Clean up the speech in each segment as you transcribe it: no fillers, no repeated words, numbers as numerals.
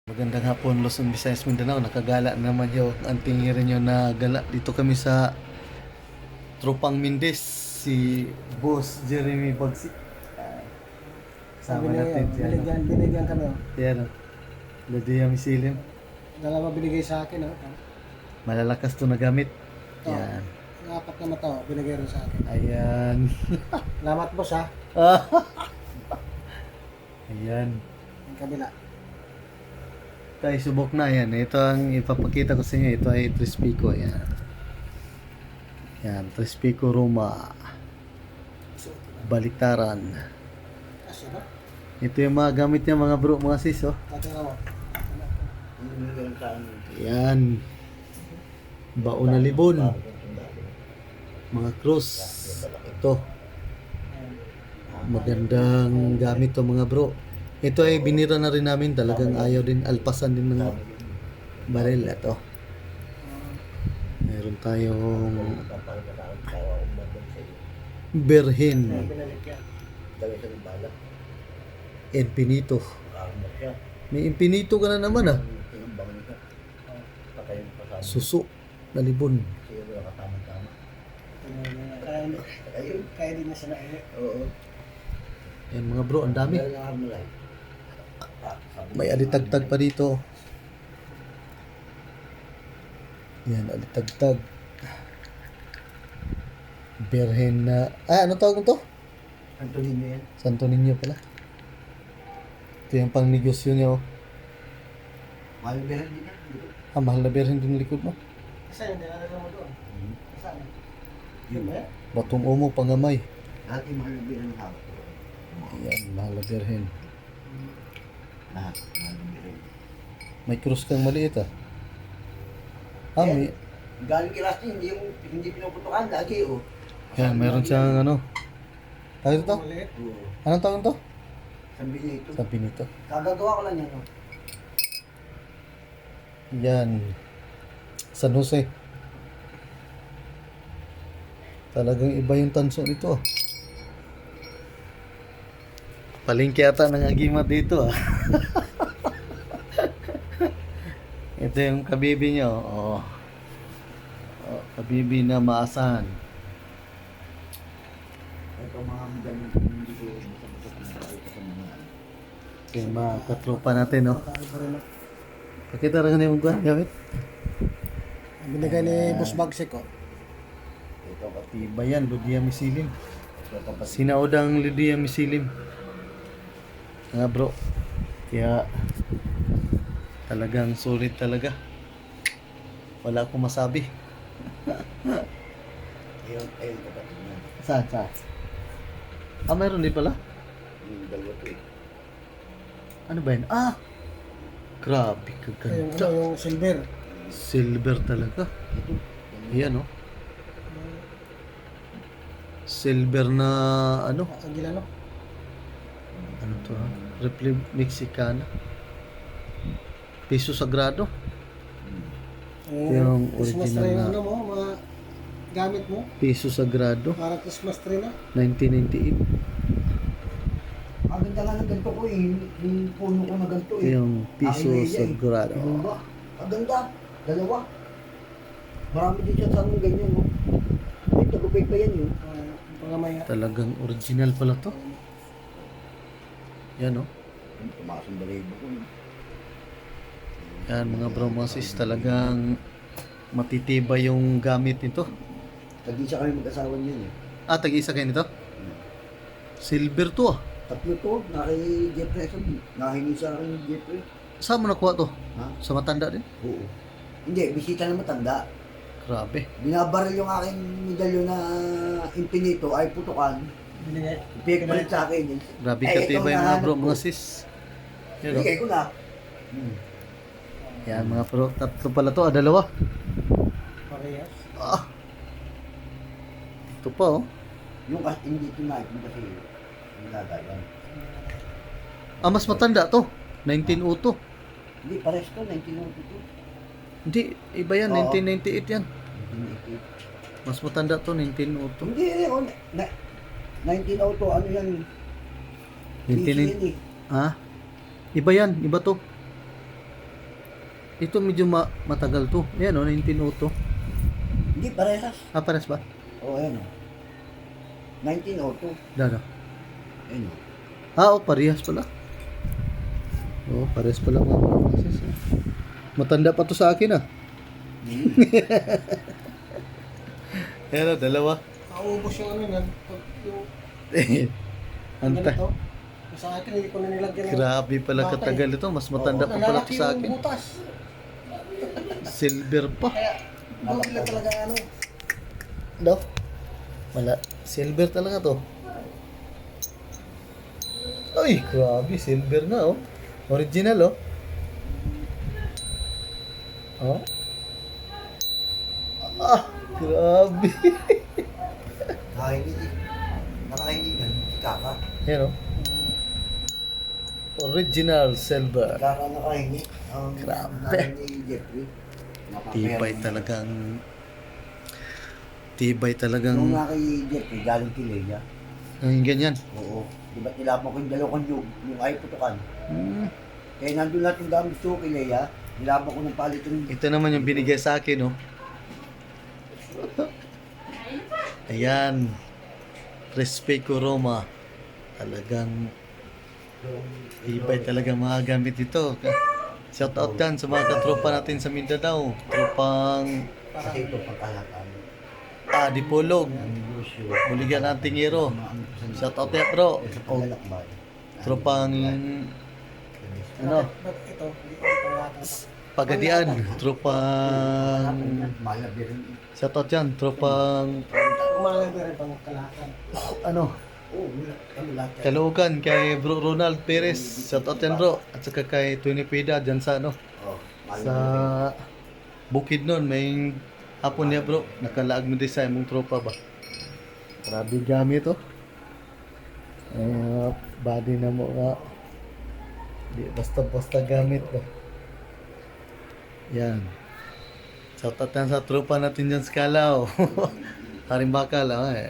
Magandang hapon, Luzon, Visayas, Mindanao. Nakagala naman yung anting rin yun na gala. Dito kami sa Tropang Mindes, si Boss Jeremy Bagsi. Sama natin si ano. Binigyan kami. Si ano, Lydia Misilim. Dalawa binigay sa akin. Malalakas to na gamit. Oh. Yan. Yung apat na mata, binigay rin sa akin. Ayan. Salamat boss ha. Ayan. Yung kabila. Tayo subok na yan. Ito ang ipapakita ko sa inyo. Ito ay Trispico. Yan. Yan. Trispico Roma. Baliktaran. Asya ba? Ito yung mga gamit niya mga bro, mga sis. Oh. Tingnan mo. Yan. Baon na libon. Mga cross. Ito. Magandang gamit to mga bro. Ito ay binira na rin namin. Talagang ayaw din. Alpasan din ng baril. Ito. Meron tayong Berhin Infinito. May Infinito ka na naman ah. Suso na libon. Kaya din na siya na Yan mga bro, ang dami. May alitagtag pa dito. Yan, alitagtag. Berhen na... ano tawag nito? Antonino yan. Santo Niño pala. Ito yung pang negosyo niya oh. Mahal ba din yan? Mahal na berhen din likod mo. Saan yung dinala mo doon? Saan? Yun ba? Batong umo, pangamay. Lahat yung mahal na ng hawak. Ayan, mahal na berhen. Lahat. Mahal na bilang. May cross kang maliit ah. May... Galing kay Rusty, hindi pinuputukan lagi oh. Yan, meron siyang ano. Tawag ito? Anong tawag ito? Sabi niya ito. Sabi nito. Kagagawa ko lang yan oh. Yan. San Jose. Talagang iba yung tanso nito. Palengke ata ng agimat dito ah. Ito yung kabibi nyo. Oh. Oh, kabibi na maasahan. Ito mga magaling hindi ko Ito yung mga katropa natin. Oh. Pakita rin yung gamit. Binigay ni Boss Bagsik ko. Ito katiba yan. Lydia Misilim. Sinaudang Lydia Misilim. Nga bro. Kaya talagang solid talaga. Wala akong masabi. Ayun kapatid niya. Saan? Mayroon din pala. Yung dalawa to eh. Ano ba yan? Grabe kaganda. Yung silver. Silver talaga. Ayan oh. Silver na ano? Ang gilano. Ano to ha? Republic Mexicana. Piso Sagrado. Yung Christmas original tree na ano mo, mga gamit mo. Piso Sagrado. Para Christmas tree na. 1998. Ang ganda nga ng ganito ko eh. Yung puno ko na ganito eh. Yung Piso Sagrado. Ang ganda. Dalawa. Marami din siya sa mga ganyan no. May tagupay pa yan yun. Pangamaya. Talagang original pala to. Yan oh. Tumakas ang balayibo ko. Yan mga bro, mga sis, talagang matitibay yung gamit nito. Tag-isa kami mag-asawa niyan eh. Tag-isa kayo nito? Silver to ah. Tatlo to, naki Jeffrey. Nahingi sa akin ni Jeffrey. Saan mo nakuha to? Ha? Sa matanda din? Oo. Hindi, bisita na matanda. Grabe. Binabaril yung aking medalyon na Infinito ay putukan. Pinagpalit sa akin. Grabe Eh, katibay itong mga bro, nahanap mga ko. sis. Yan oh. Bigay ko na. Yan mga bro, tatlo pala to, dalawa. Parehas. Ito pa oh. Yung hindi ko na, yung kasi nilagayan. Mas matanda to. 1902. Hindi, parehas to, 1992. Hindi, iba yan, Oo. 1998 yan. 1988. Mas matanda to, 1902. Hindi, 1902, ano yan? 1998. Ha? Iba yan, iba to. Ito medyo matagal to. Ayan o, 1902. Hindi, parehas. Ah, pares ba? Oo, ayan o. 1902. Dano. Ayan o. Ah, oh, parehas pala. Oh, pares pala mga pharmacist. Matanda pa to sa akin ah. Ayan o, dalawa. Naubos yung ano yan. Yung Anta. ganito. Sa akin, hindi ko na nilagyan ng Grabe pala katagal ito. Mas matanda pa pala to nalalaki sa yung akin. butas. Silver pa. Kaya, doon sila talaga ano. No? Wala. Silver talaga to. Ay, grabe. Silver nga oh. Original oh. Oh. Ah, grabe. Nakahingi yan. Kaka. Yan oh. Original silver. Kaka nakahingi. Grabe. Nakahingi ni Jeffrey. Tibay talagang Nung nga kay Jeffrey, galing kay Leia. ang ganyan. Oo. Di ba't nilabang ko yung dalawang yung ay putukan. Hmm. Kaya nandun lahat yung gamit ko kay Leia. Nilabang ko ng palit yung... Ito naman yung binigay sa akin, oh. Ayan. Respeco Roma. Talagang ibay talaga mga gamit ito. Shout out yan sa mga katropa natin sa Mindanao. Tropang Kasi ito pagkalatan. Dipolog. Ang negosyo. Buligan ng Tingero. Shout out yan bro. Sa O, paglalakbay. tropang ano, Ba't ito? Hindi ko panglakan. Pagadian. Tropang Malabi rin. shout out yan. Tropang Umalang ko rin pang kalahatan. ano, Oo, kami lahat. Caloocan kay Bro Ronald Perez. Shout out yan bro. At saka kay Tony Peda dyan sa ano, Oo, sa bukid nun. May hapon niya bro. Nakalaag mo din sa imong tropa ba. Grabe gamit oh. Body na mo nga. Di basta-basta gamit ba. Yan. Shout out yan sa tropa natin dyan sa Calao. Haring bakal eh.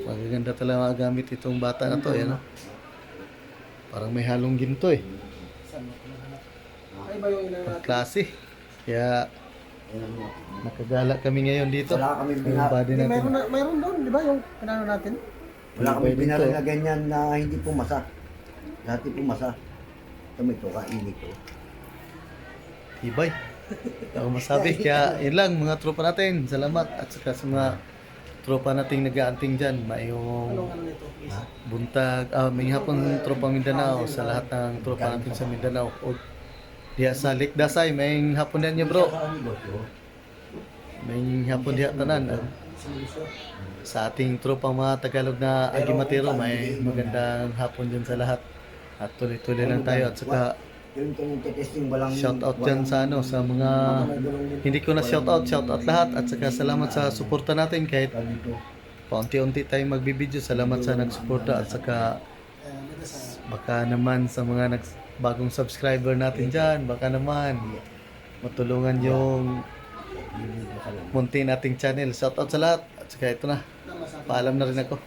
Magaganda talaga mga gamit itong bata na to, yan oh. Parang may halong ginto eh. Ay ba yung ilang natin? Klase. Kaya nakagala kami ngayon dito. Wala kami Yung body natin. Mayroon doon, di ba yung pinano natin? Wala kami Pwede pinarang to. na ganyan na hindi pumasa. Dati pumasa. Kami ito, kainit ko. Tibay. Ako masabi. Kaya yun lang mga tropa natin. Salamat. At saka sa mga tropa nating nag-aanting dyan. Mayong Anong ano nito? Isa. buntag. May hapon tropa Mindanao. Sa lahat ng tropa natin sa Mindanao. O diya sa Lake Dasay. May hapon yan niya bro. Sa negosyo. May hapon diya tanan. Sa ating tropang mga Tagalog na Agimatero. May magandang hapon dyan sa lahat. At tuloy-tuloy lang tayo. At saka Yung testing walang... shout out dyan sa ano, sa mga hindi ko na shout out lahat at saka salamat sa suporta natin kahit Dito. paunti-unti tayong magbibideo. Salamat sa nagsuporta at saka baka naman sa mga bagong subscriber natin dyan, baka naman matulungan yung munti nating channel. Shout out sa lahat at saka ito na, paalam na rin ako.